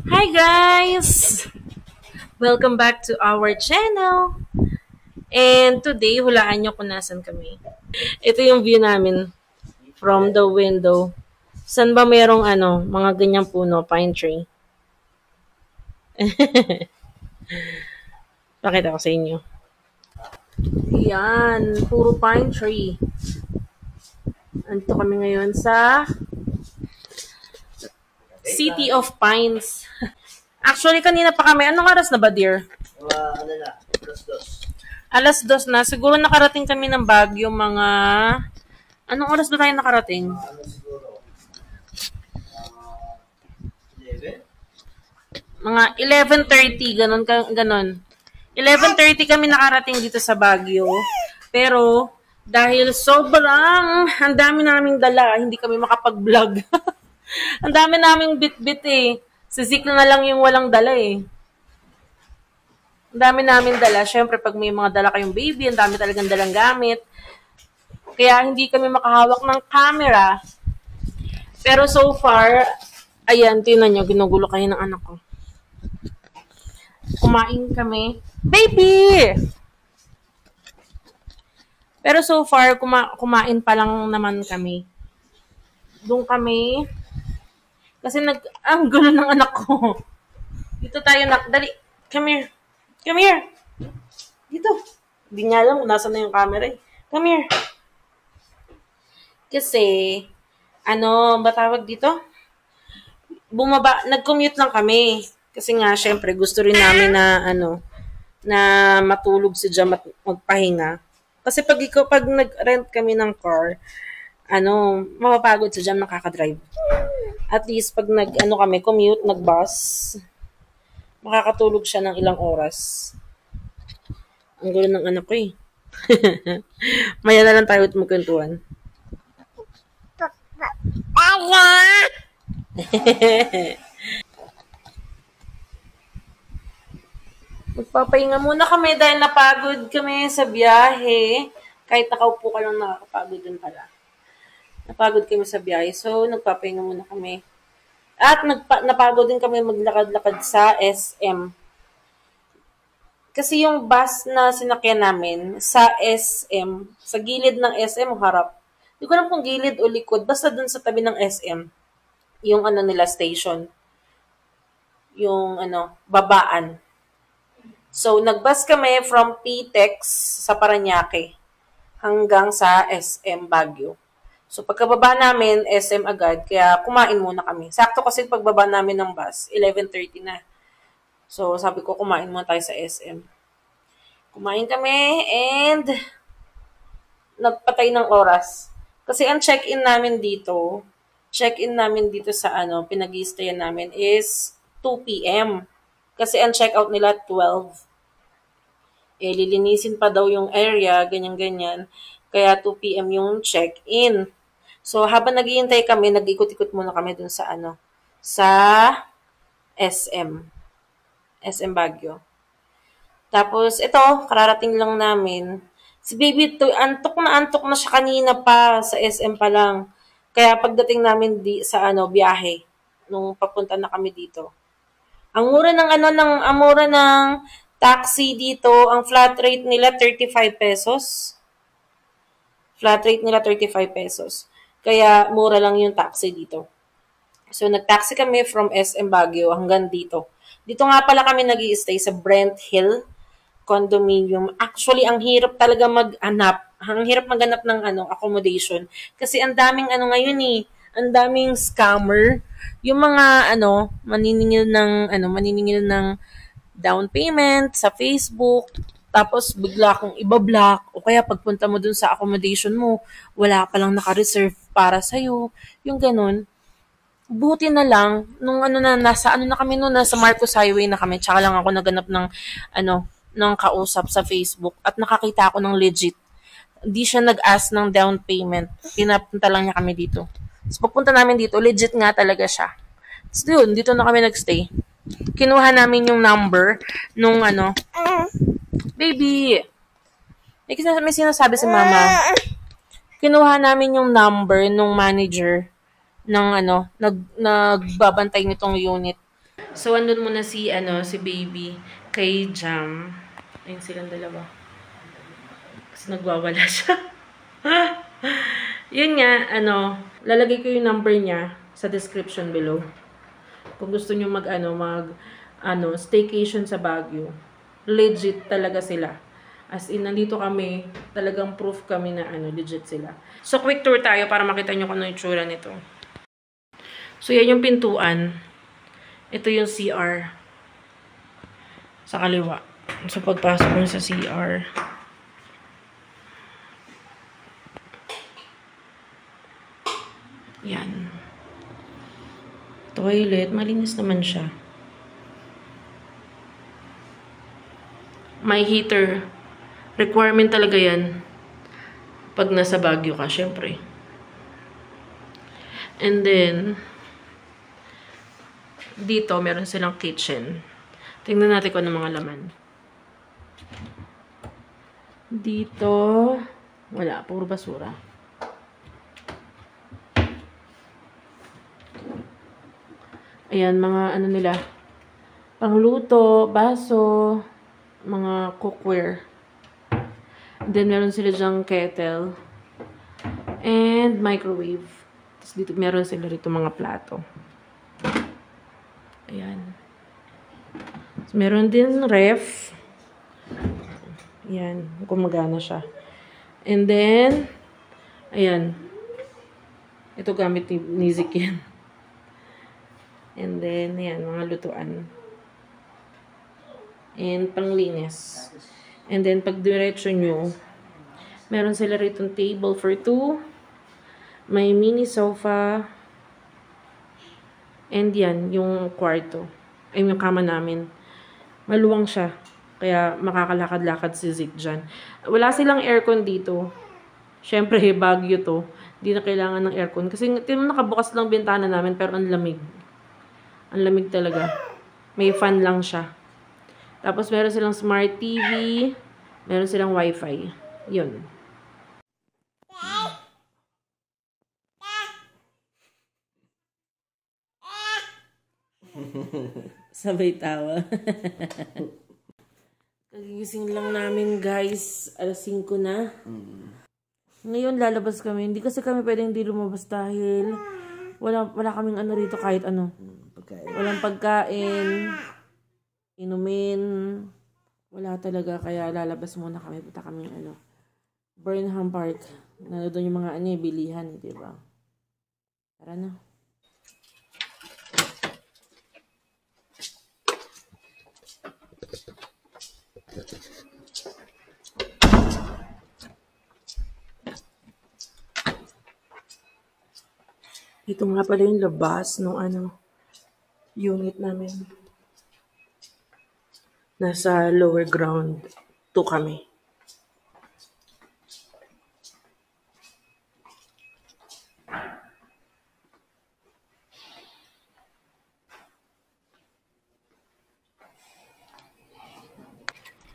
Hi guys! Welcome back to our channel. And today, hulaan nyo kung nasan kami. Ito yung view namin from the window. San ba merong mga ganyang puno, pine tree? Pakita ko sa inyo. Yan, puro pine tree. Andito kami ngayon sa City of Pines. Actually, kanina pa kami. Anong oras na ba, dear? Alas 2 na. Siguro nakarating kami ng Baguio mga... Anong oras ba tayo nakarating? Mga 11:30, ganon. 11:30 kami nakarating dito sa Baguio. Pero, dahil sobrang ang dami naming dala, hindi kami makapag-vlog. Ang dami naming bit-bit eh. Si Zik na lang yung walang dala eh. Ang dami namin dala. Siyempre, pag may mga dala kayong baby, ang dami talagang dalang gamit. Kaya hindi kami makahawak ng camera. Pero so far, ayan, tinan nyo, ginugulo kayo ng anak ko. Kumain kami. Baby! Pero so far, kumain pa lang naman kami. Doon kami... Kasi ang gulo ng anak ko. Dito tayo dali. Come here. Come here. Dito. Hindi niya alam kung nasa na yung camera eh. Come here. Kasi, ba tawag dito? Nag-commute lang kami. Kasi nga, syempre, gusto rin namin na, na matulog si Jam at magpahinga. Kasi pag nag-rent kami ng car, mapapagod si Jam nakaka-drive. At least, pag kami, commute, nag-bus, makakatulog siya ng ilang oras. Ang gulo ng anak ko eh. Maya na lang tayo magkwentuhan. Magpapahinga muna kami dahil napagod kami sa biyahe. Kahit nakaupo ka lang, nakakapagod din pala. Napagod kami sa biyahe. So, nagpapahinga muna kami. At napagod din kami maglakad-lakad sa SM. Kasi yung bus na sinakyan namin sa SM, sa gilid ng SM o harap. Hindi ko alam kung gilid o likod. Basta dun sa tabi ng SM. Yung nila station. Yung babaan. So, nagbus kami from PTEX sa Parañaque hanggang sa SM Baguio. So, pagkababa namin, SM agad, kaya kumain muna kami. Sakto kasi pagbaba namin ng bus, 11:30 na. So, sabi ko, kumain muna tayo sa SM. Kumain kami, and nagpatay ng oras. Kasi ang check-in namin dito sa pinag-i-stayan namin is 2 p.m. Kasi ang check-out nila 12. Lilinisin pa daw yung area, ganyan-ganyan. Kaya 2 p.m. yung check-in. So, habang naghihintay kami, nag-ikot-ikot muna kami dun sa sa SM. SM Baguio. Tapos, ito, kararating lang namin. Si baby, antok na siya kanina pa, sa SM pa lang. Kaya pagdating namin sa biyahe, nung papunta na kami dito. Ang mura ng taxi dito, ang flat rate nila 35 pesos. Flat rate nila 35 pesos. Kaya mura lang yung taxi dito. So nag-taxi kami from SM Baguio hanggang dito. Dito nga pala kami nag-i-stay sa Brent Hill condominium. Actually, ang hirap talaga maghanap. Ang hirap maghanap ng accommodation kasi ang daming ngayon eh, ang daming scammer. Yung mga maniningil ng down payment sa Facebook, tapos bigla kong ibablock, o kaya pagpunta mo dun sa accommodation mo, wala palang naka-reserve para sa'yo, yung ganun. Buti na lang, nung nasa kami noon, nasa Marcos Highway na kami, tsaka lang ako naganap ng kausap sa Facebook, at nakakita ako ng legit. Hindi siya nag-ask ng down payment, pinapunta lang niya kami dito. So, pagpunta namin dito, legit nga talaga siya. So, yun, dito na kami nagstay. Kinuha namin yung number nung baby. May sinasabi si mama. Kinuha namin yung number nung manager ng nagbabantay nitong unit. So, andun muna si, si baby kay Jam. Ayun silang dalawa. Kasi nagwawala siya. Yun nga, lalagay ko yung number niya sa description below. Kung gusto nyo staycation sa Baguio. Legit talaga sila. As in, nandito kami, talagang proof kami na, legit sila. So, quick tour tayo para makita nyo kung ano yung tsura nito. So, yan yung pintuan. Ito yung CR. Sa kaliwa. So, pagpasok mo sa CR. Yan. Toilet. Malinis naman siya. May heater. Requirement talaga yan. Pag nasa Baguio ka, syempre. And then, dito, meron silang kitchen. Tingnan natin kung ano mga laman. Dito, wala. Puro basura. Ayan, mga nila. Pangluto, baso, mga cookware. Then, meron sila dyang kettle. And microwave. Tapos dito, meron sila rito mga plato. Ayan. So, meron din ref. Ayan. Gumagana siya. And then, ayan. Ito gamit ni Zik yan. And then, ayan, mga lutuan. And panglinis. And then, pag diretso nyo, meron sila rito table for 2. May mini sofa. And yan, yung kwarto. Ay, yung kama namin. Maluwang siya. Kaya makakalakad-lakad si Zik dyan. Wala silang aircon dito. Siyempre, Baguio to. Hindi na kailangan ng aircon. Kasi nakabukas lang bintana namin, pero ang lamig. Ang lamig talaga. May fan lang siya. Tapos, meron silang smart TV. Meron silang wifi. Yun. Sabay tawa. Kagigising lang namin, guys. 5:00 na. Ngayon, lalabas kami. Hindi kasi kami pwedeng di lumabas dahil wala kaming rito kahit ano. Walang pagkain. Inumin. Wala talaga. Kaya lalabas muna kami. Punta kami Burnham Park. Doon yung mga bilihan. Diba? Tara na. Ito nga pala yung labas ng unit namin. Nasa lower ground 2 kami.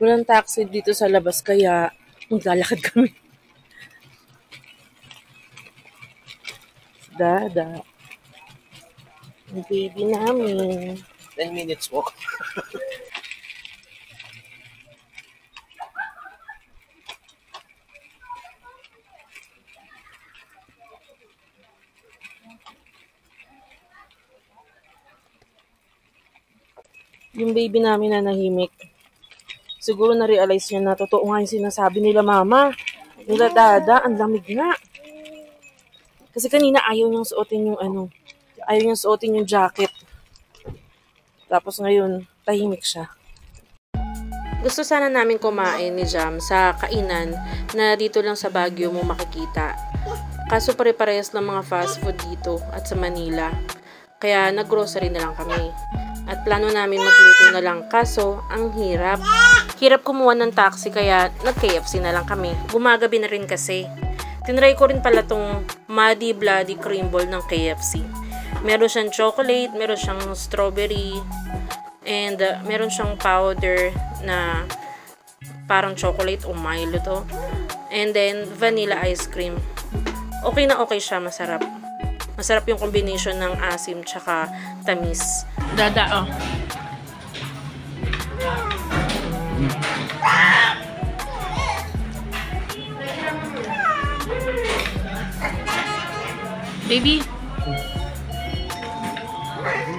Walang taxi dito sa labas kaya maglalakad kami. Dada. Ang baby namin. 10 minutes walk. Yung baby namin na nahimik. Siguro na-realize niya na totoo nga yung sinasabi nila mama. Nila dada, ang lamig nga. Kasi kanina ayaw niyang suotin yung ayaw niyang suotin yung jacket. Tapos ngayon, tahimik siya. Gusto sana namin kumain ni Jam sa kainan na dito lang sa Baguio mo makikita. Kaso pare-parehas ng mga fast food dito at sa Manila. Kaya nag-grocery na lang kami. At plano namin magluto na lang kaso ang hirap. Hirap kumuha ng taxi kaya nag-KFC na lang kami. Gumagabi na rin kasi. Tinry ko rin pala tong Muddy Bloody Cream Ball ng KFC. Meron siyang chocolate, meron siyang strawberry, and meron siyang powder na parang chocolate o Milo to. And then vanilla ice cream. Okay na okay siya, masarap. Masarap yung combination ng asim tsaka tamis. Dada, oh. Baby.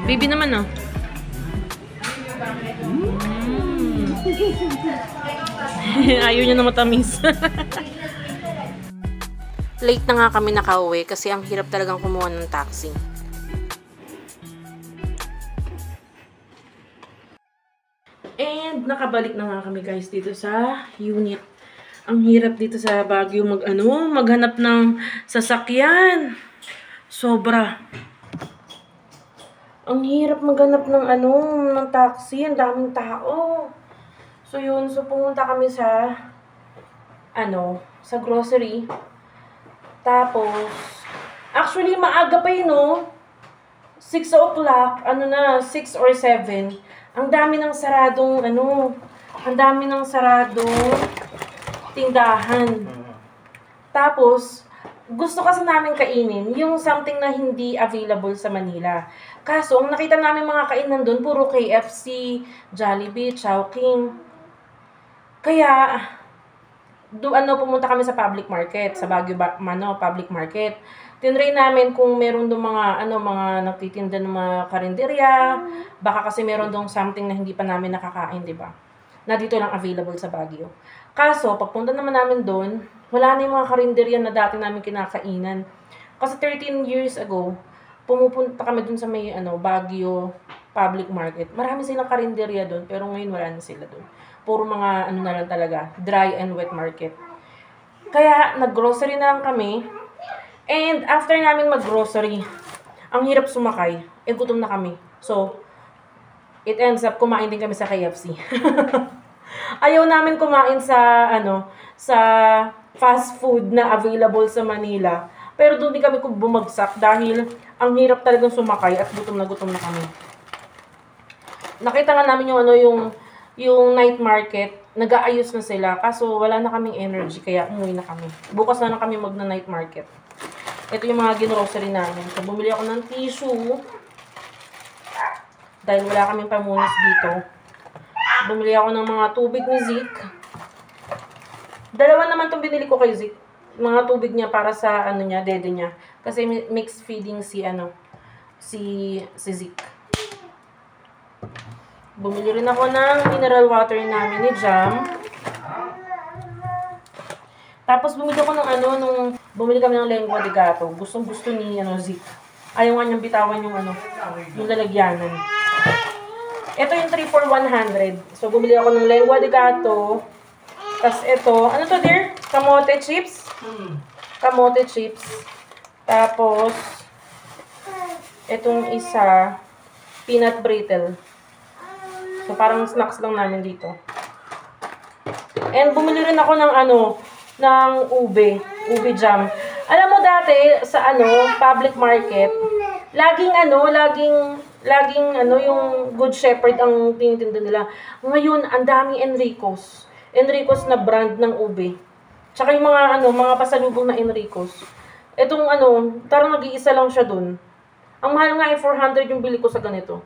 Baby naman, oh. Ayaw niya na matamis. Late na nga kami nakauwi kasi ang hirap talagang kumuha ng taxi. And nakabalik na nga kami guys dito sa unit. Ang hirap dito sa Baguio maghanap ng sasakyan. Sobra. Ang hirap maghanap ng ng taxi, ang daming tao. So yun, so pumunta kami sa sa grocery. Tapos actually maaga pa yun, no? 6 o'clock, 6 or 7. Ang dami ng saradong tindahan. Tapos gusto kasi namin kainin yung something na hindi available sa Manila. Kaso, ang nakita namin mga kainan doon, puro KFC, Jollibee, Chowking. Kaya, pumunta kami sa public market, sa Baguio public market. Tinry namin kung meron doon mga nagtitinda ng mga karinderya, baka kasi meron doon something na hindi pa namin nakakain, di ba? Na dito lang available sa Baguio. Kaso, pagpunta naman namin doon, wala na yung mga karinderya na dati namin kinakainan. Kasi 13 years ago, pumupunta kami doon sa may Baguio public market. Marami silang karinderya doon, pero ngayon wala na sila doon. Puro mga na lang talaga, dry and wet market. Kaya nag-grocery na lang kami. And after namin mag-grocery, ang hirap sumakay. Gutom na kami. So, it ends up kumain din kami sa KFC. Ayaw namin kumain sa sa fast food na available sa Manila. Pero doon din kami bumagsak dahil ang hirap talagang sumakay at gutom na kami. Nakita nga namin yung night market, nag-aayos na sila. Kaso wala na kaming energy kaya umuwi na kami. Bukas na lang kami night market. Ito yung mga grocery namin. So bumili ako ng tissue. Dahil wala kaming pamunas dito. Bumili ako ng mga tubig ni Zeke. Dalawa naman itong binili ko kay Zeke. Mga tubig niya para sa dede niya. Kasi mixed feeding si Zeke. Bumili rin ako ng mineral water namin ni Jam. Tapos bumili ako bumili kami ng lengua de gato. Gustong-gusto ni Zeke. Ayaw nga niyang bitawan yung lalagyanan. Ito yung 3 for 100. So, bumili ako ng lengua de gato. Tapos ito, ano to dear? Kamote chips. Kamote chips. Tapos, itong isa, peanut brittle. So, parang snacks lang namin dito. And bumili rin ako ng ube jam. Alam mo dati, sa public market, laging yung Good Shepherd ang tinitinda nila. Ngayon, ang daming Enrico's. Enrico's na brand ng ube. Tsaka yung mga pasalubong na Enrico's. Itong parang nag-iisa lang siya dun. Ang mahal nga 400 yung bili ko sa ganito.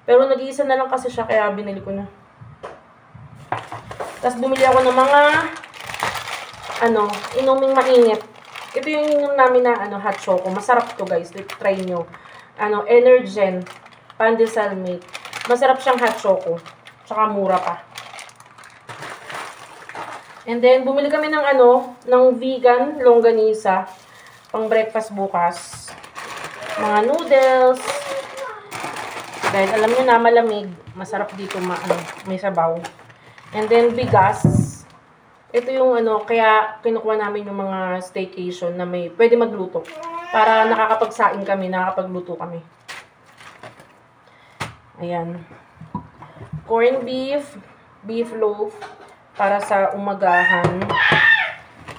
Pero nag-iisa na lang kasi siya kaya binili ko na. Tapos bumili ako ng mga inuming mainit. Ito yung inom namin na hot choco. Masarap to guys. Try nyo. Energen Pandesalmate. Masarap siyang hot choco. Tsaka mura pa. And then, bumili kami ng vegan longganisa. Pang breakfast bukas. Mga noodles. Dahil alam nyo na, malamig. Masarap dito, may sabaw. And then, bigas. Ito yung kaya kinukuha namin yung mga staycation na pwede magluto. Para nakakapagsaing kami, nakakapagluto kami. Ayan. Corned beef, beef loaf, para sa umagahan.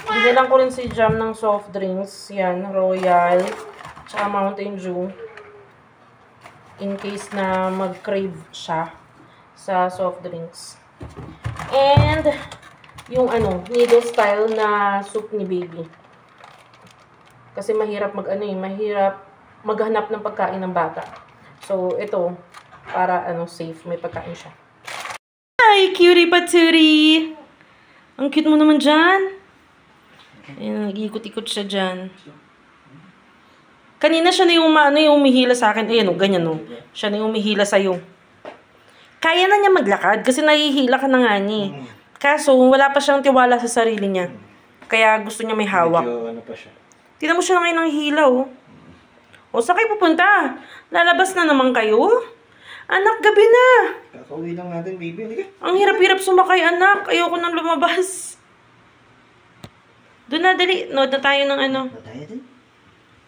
Binilang ko rin si Jam ng soft drinks. Yan, Royal, tsaka Mountain Dew. In case na mag-crave siya sa soft drinks. And, yung needle style na soup ni baby. Kasi mahirap mahirap maghanap ng pagkain ng bata. So, ito, para safe, may pagkain siya. Hi, cutie patootie! Ang cute mo naman dyan. Ayan, nag-iikot-ikot siya dyan. Kanina siya na yung umihila sa akin. Ayan, ganyan, no. Siya na yung umihila sa'yo. Kaya na niya maglakad kasi nahihila ka na nga niya. Kaso, wala pa siyang tiwala sa sarili niya. Kaya gusto niya may hawak. Medyo pa siya. Tignan mo siya ngayon ng hila, oh. O, saan kayo pupunta? Lalabas na naman kayo? Anak, gabi na. Kakauwi lang natin, baby. Halika. Ang hirap-hirap sumakay, anak. Ayoko nang lumabas. Doon na, dali. Nood na tayo ng Mataya din.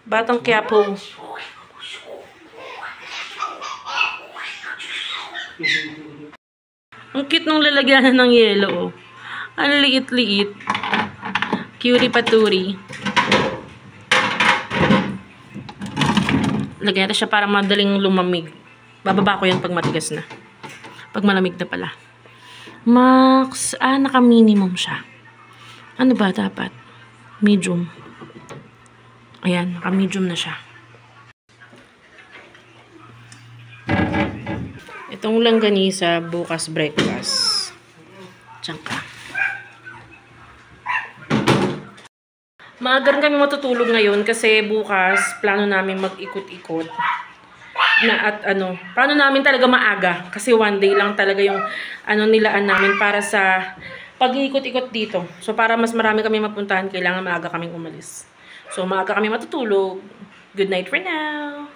Batang Quiapo. Ang cute nung lalagyanan ng yelo, oh. Ang liit-liit. Cutie patootie. Lagyan natin siya para madaling lumamig. Bababa ko yan pag matigas na. Pag malamig na pala. Max, naka-minimum siya. Ano ba dapat? Medium. Ayan, naka-medium na siya. Itong langganisa, bukas breakfast. Tsaka. Maaga rin kami matutulog ngayon kasi bukas plano namin mag-ikot-ikot. Plano namin talaga maaga kasi one day lang talaga yung nilaan namin para sa pag-iikot-ikot dito. So para mas marami kami mapuntahan, kailangan maaga kaming umalis. So maaga kami matutulog. Good night for now.